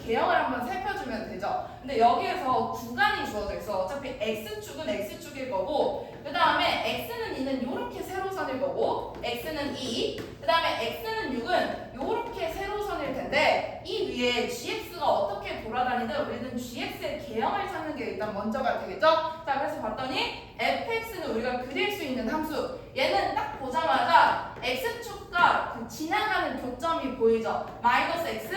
개형을 한번 살펴주면 되죠. 근데 여기에서 구간이 주어져 있어. 어차피 x축은 x축일 거고 그 다음에 x는 2는 이렇게 세로선일 거고 x는 2, 그 다음에 x는 6은 이렇게 세로선일 텐데 이 위에 gx가 어떻게 돌아다니든 우리는 gx의 개형을 찾는 게 일단 먼저가 되겠죠? 자, 그래서 봤더니 fx는 우리가 그릴 수 있는 함수, 얘는 딱 보자마자 x축과 그 지나가는 교점이 보이죠? 마이너스 x,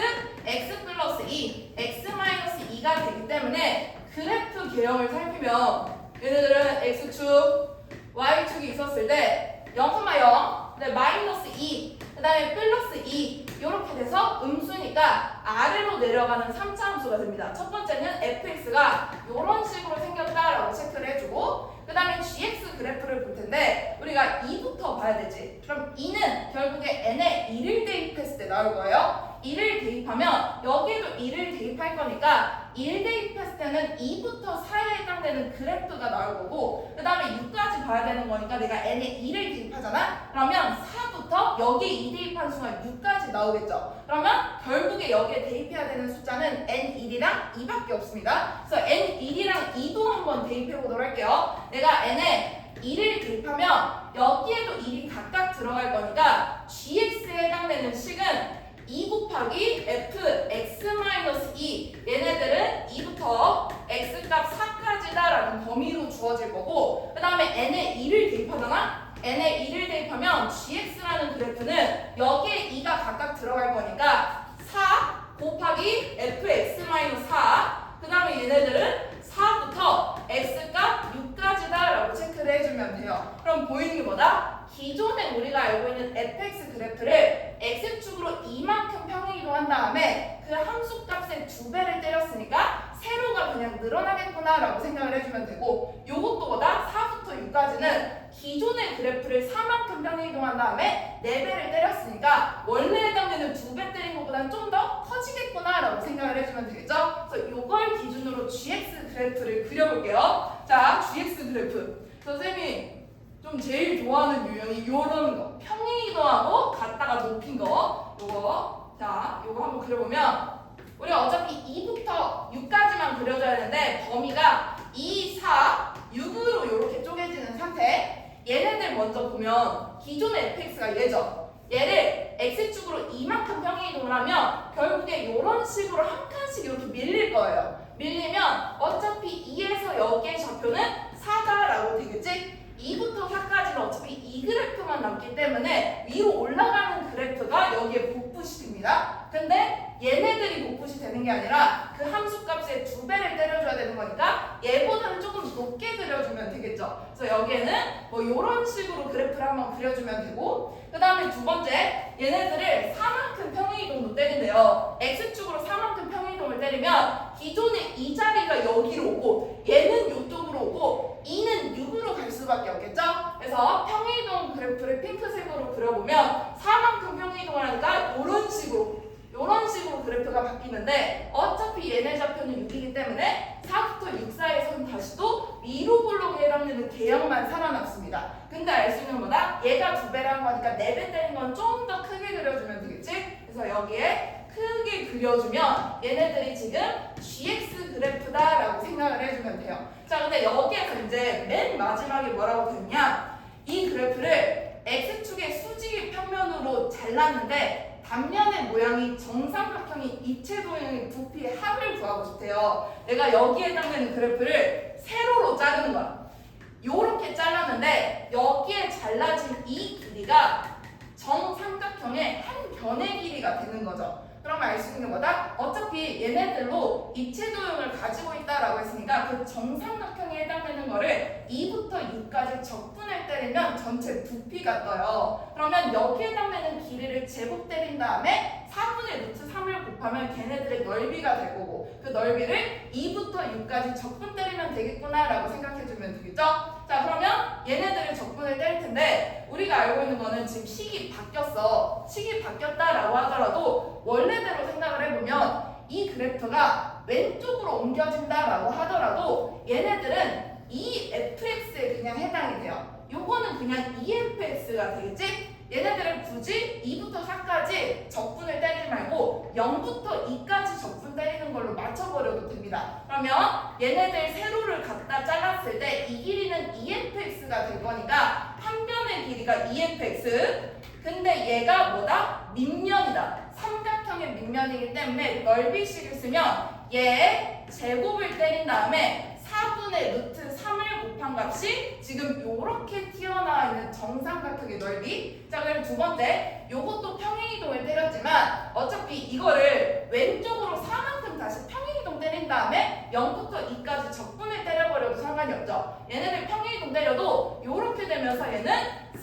x 플러스 2, x 마이너스 2가 되기 때문에 그래프 개형을 살피면 얘네들은 x축, y축이 있었을 때 0,0, 네, 마이너스 2, 그 다음에 플러스 2 이렇게 돼서 음수니까 아래로 내려가는 3차 함수가 됩니다. 첫 번째는 fx가 이런 식으로 생겼다라고 체크를 해주고 그 다음에 gx 그래프를 볼 텐데 우리가 2부터 봐야 되지. 그럼 2는 결국에 n에 2를 대입했을 때 나올 거예요. 2를 대입하면 여기에도 2를 대입할 거니까 1 대입했을 때는 2부터 4에 해당되는 그래프가 나올 거고 그 다음에 6까지 봐야 되는 거니까 내가 n에 2를 대입하잖아? 그러면 4부터 여기에 2 대입한 순간 6까지 나오겠죠? 그러면 결국에 여기에 대입해야 되는 숫자는 n1이랑 2밖에 없습니다. 그래서 n1이랑 2도 한번 대입해 보도록 할게요. 내가 n에 2를 대입하면 여기에도 1이 각각 들어갈 거니까 gx에 해당되는 식은 2 곱하기 fx-2 얘네들은 2부터 x값 4까지다 라는 범위로 주어질 거고 그 다음에 n에 2를 대입하잖아? n에 2를 대입하면 gx라는 그래프는 여기에 2가 각각 들어갈 거니까 4 곱하기 fx-4 그 다음에 얘네들은 4부터 x값 6까지다 라고 체크를 해주면 돼요. 그럼 보이는 게 뭐다? 기존에 우리가 알고 있는 fx 그래프를 x축으로 이만큼 평행이동한 다음에 그 함수값의 2배를 때렸으니까 세로가 그냥 늘어나겠구나 라고 생각을 해주면 되고 요것도 보다 4부터 6까지는 기존의 그래프를 4만큼 평행이동한 다음에 4배를 때렸으니까 원래 해당되는 2배 때린 것보다는 좀 더 커지겠구나 라고 생각을 해주면 되겠죠? 그래서 요걸 기준으로 gx 그래프를 그려볼게요. 자, gx 그래프 선생님이 좀 제일 좋아하는 유형이 요런 거 평행이동하고 갔다가 높인 거 요거 자 요거 한번 그려보면 우리가 어차피 2부터 6까지만 그려줘야 되는데 범위가 2, 4, 6으로 이렇게 쪼개지는 상태 얘네들 먼저 보면 기존의 fx가 얘죠. 얘를 x축으로 이만큼 평행이동을 하면 결국에 이런 식으로 한 칸씩 이렇게 밀릴 거예요. 밀리면 어차피 2에서 여기의 좌표는 4다라고 되겠지? 2부터 4까지는 어차피 이 그래프만 남기 때문에 위로 올라가는 그래프가 여기에 복붙이 됩니다. 근데 얘네들이 복붙이 되는 게 아니라 그 함수값의 2배를 때려줘야 되는 거니까 얘보다는 조금 높게 그려주면 되겠죠. 그래서 여기에는 뭐 이런 식으로 그래프를 한번 그려주면 되고 그 다음에 두 번째 얘네들을 4만큼 평행이동도 때린대요. x축으로 4만큼 평행이동을 때리면 기존의 이 자리가 여기로 오고 얘는 이쪽으로 오고 2는 6으로 갈 수밖에 없겠죠? 그래서 평행이동 그래프를 핑크색으로 그려보면 4만큼 평행이동을 하니까 이런 식으로 그래프가 바뀌는데 어차피 얘네 좌표는 6이기 때문에 4부터 6 사이의 선 다시 또 위로 볼록에 해당되는 개형만 살아남습니다. 근데 알 수 있는 거다? 얘가 2배라는 거니까 4배 때린 건 좀 더 크게 그려주면 되겠지? 그래서 여기에 크게 그려주면 얘네들이 지금 gx 그래프다라고 생각을 해주면 돼요. 자, 근데 여기에서 이제 맨 마지막에 뭐라고 됐냐? 이 그래프를 x축의 수직 평면으로 잘랐는데 단면의 모양이 정삼각형인 이체도형의 부피의 합을 구하고 싶대요. 내가 여기에 해당되는 그래프를 세로로 자르는 거야. 요렇게 잘랐는데 여기에 잘라진 이 길이가 정삼각형의 한 변의 길이가 되는 거죠. 그러면 알 수 있는 거다? 어차피 얘네들로 이체도형을 가지고 있다라고 했으니까 그 정삼각형에 해당되는 거를 2부터 6까지 적분을 때리면 전체 부피가 떠요. 그러면 여기에 해당되는 길이를 제곱 때린 다음에 4분의 루트 3을 곱하면 걔네들의 넓이가 될 거고 그 넓이를 2부터 6까지 적분 때리면 되겠구나 라고 생각해주면 되겠죠? 자, 그러면 얘네들을 적분을 때릴 텐데 우리가 알고 있는 거는 지금 식이 바뀌었어. 식이 바뀌었다라고 하더라도 원래대로 생각을 해보면 이 그래프가 왼쪽으로 옮겨진다라고 하더라도 얘네들은 이 fx에 그냥 해당이 돼요. 요거는 그냥 EFX가 되겠지? 얘네들은 굳이 2부터 4까지 적분을 때리지 말고 0부터 2까지 적분 때리는 됩니다. 그러면 얘네들 세로를 갖다 잘랐을 때 이 길이는 2fx가 될 거니까 한 변의 길이가 2fx. 근데 얘가 뭐다? 밑면이다. 삼각형의 밑면이기 때문에 넓이식을 쓰면 얘 제곱을 때린 다음에 4분의 루트 3을 곱한 값이 지금 요렇게 튀어나와 있는 정삼각형의 넓이. 자, 그럼 두 번째, 요것도 평행이동을 때렸지만 어차피 이거를 왼쪽으로 4만큼 다시 평행이동 때린 다음에 0부터 2까지 적분을 때려버려도 상관이 없죠. 얘네들 평행이동 때려도 요렇게 되면서 얘는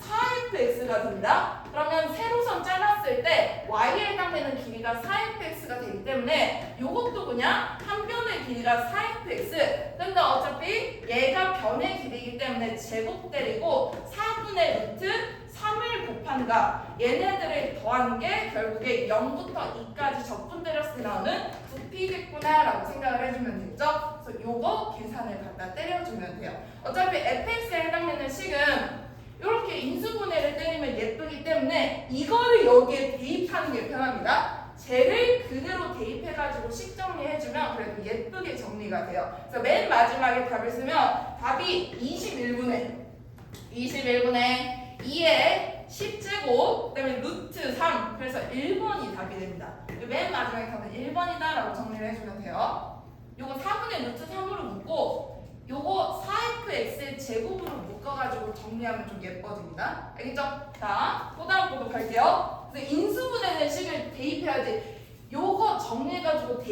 4fx가 됩니다. 그러면 세로선 잘랐을 때 y에 해당되는 길이가 4fx가 되기 때문에 요것도 그냥 한 변의 길이가 4fx. 근데 어차피 얘가 변의 길이기 때문에 제곱 때리고 4분의 루트 3을 곱한 값, 얘네들을 더한 게 결국에 0부터 2까지 적분 때렸을 때 나오는 부피겠구나 라고 생각을 해주면 되죠. 그래서 요거 계산을 갖다 때려주면 돼요. 어차피 fx에 해당되는 식은 이렇게 인수분해를 때리면 예쁘기 때문에 이거를 여기에 대입하는 게 편합니다. 쟤를 그대로 대입해가지고 식 정리해주면 그래도 예쁘게 정리가 돼요. 그래서 맨 마지막에 답을 쓰면 답이 21분의 2의 10제곱 그다음에 루트 3. 그래서 1번이 답이 됩니다. 맨 마지막에 답은 1번이다 라고 정리를 해주면 돼요. 요거 4분의 루트 3으로 묶고 요거 4fx의 제곱으로 묶어가지고 정리하면 좀 예뻐집니다. 알겠죠? 자, 또 다음 보도록 할게요. 인수분해된 식을 대입해야지. 요거 정리해가지고